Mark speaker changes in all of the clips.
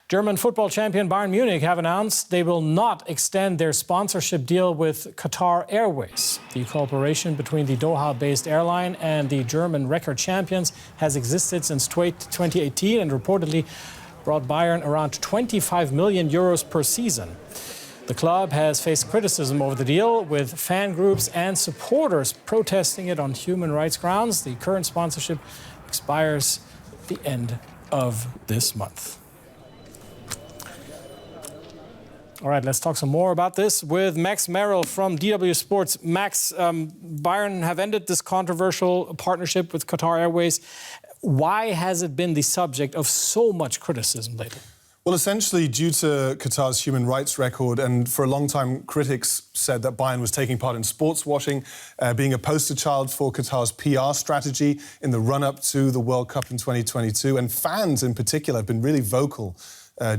Speaker 1: German football champion Bayern Munich have announced they will not extend their sponsorship deal with Qatar Airways. The cooperation between the Doha-based airline and the German record champions has existed since 2018 and reportedly brought Bayern around 25 million euros per season. The club has faced criticism over the deal, with fan groups and supporters protesting it on human rights grounds. The current sponsorship expires at the end of this month. All right, let's talk some more about this with Max Merrill from DW Sports. Max, Bayern have ended this controversial partnership with Qatar Airways. Why has it been the subject of so much criticism lately?
Speaker 2: Well, essentially due to Qatar's human rights record, and for a long time critics said that Bayern was taking part in sportswashing, being a poster child for Qatar's PR strategy in the run-up to the World Cup in 2022. And fans in particular have been really vocal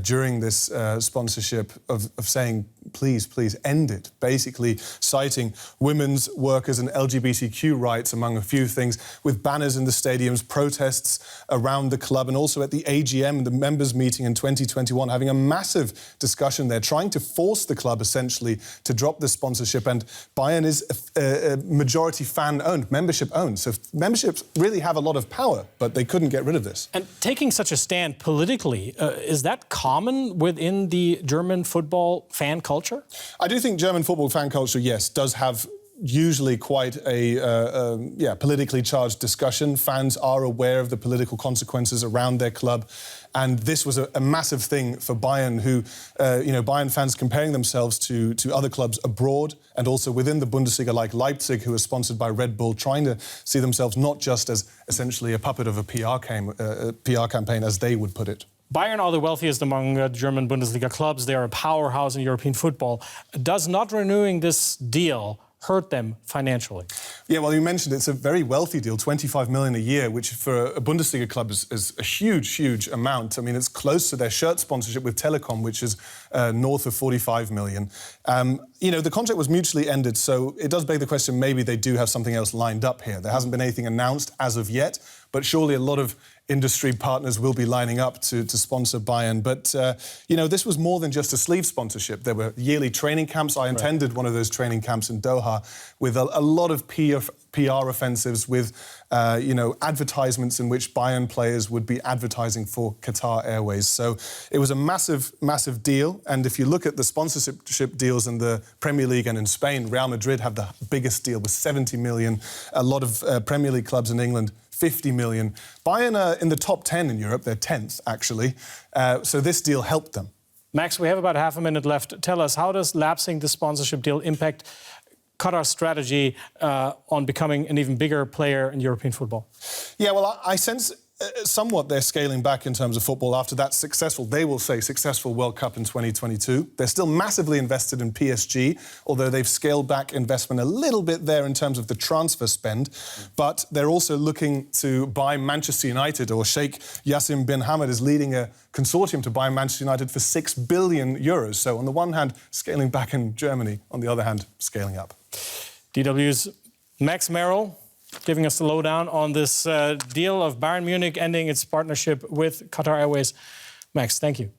Speaker 2: during this sponsorship of saying, please, please end it, basically citing women's, workers and LGBTQ rights, among a few things, with banners in the stadiums, protests around the club, and also at the AGM, the members' meeting in 2021, having a massive discussion there, trying to force the club, essentially, to drop the sponsorship. And Bayern is a majority fan-owned, membership-owned, so memberships really have a lot of power, but they couldn't get rid of this.
Speaker 1: And taking such a stand politically, is that common within the German football fan culture?
Speaker 2: I do think German football fan culture, yes, does have usually quite a politically charged discussion. Fans are aware of the political consequences around their club. And this was a massive thing for Bayern, who, Bayern fans comparing themselves to other clubs abroad and also within the Bundesliga, like Leipzig, who are sponsored by Red Bull, trying to see themselves not just as essentially a puppet of a PR campaign, as they would put it.
Speaker 1: Bayern are the wealthiest among German Bundesliga clubs. They are a powerhouse in European football. Does not renewing this deal hurt them financially?
Speaker 2: Yeah, well, you mentioned it's a very wealthy deal, 25 million a year, which for a Bundesliga club is a huge, huge amount. I mean, it's close to their shirt sponsorship with Telekom, which is north of 45 million. The contract was mutually ended, so it does beg the question, maybe they do have something else lined up here. There hasn't been anything announced as of yet, but surely a lot of industry partners will be lining up to sponsor Bayern. But, this was more than just a sleeve sponsorship. There were yearly training camps. I attended one of those training camps in Doha with a lot of PR offensives, with, advertisements in which Bayern players would be advertising for Qatar Airways. So it was a massive, massive deal. And if you look at the sponsorship deals in the Premier League and in Spain, Real Madrid have the biggest deal with 70 million. A lot of Premier League clubs in England, 50 million. Bayern are in the top 10 in Europe. They're 10th, actually. So this deal helped them.
Speaker 1: Max, we have about half a minute left. Tell us, how does lapsing the sponsorship deal impact Qatar's strategy on becoming an even bigger player in European football? Yeah,
Speaker 2: well, I sense somewhat they're scaling back in terms of football after that successful World Cup in 2022. They're still massively invested in PSG, although they've scaled back investment a little bit there in terms of the transfer spend. But they're also looking to buy Manchester United, or Sheikh Yassim bin Hamad is leading a consortium to buy Manchester United for 6 billion euros. So on the one hand, scaling back in Germany, on the other hand, scaling up.
Speaker 1: DW's Max Merrill giving us the lowdown on this deal of Bayern Munich ending its partnership with Qatar Airways. Max, thank you.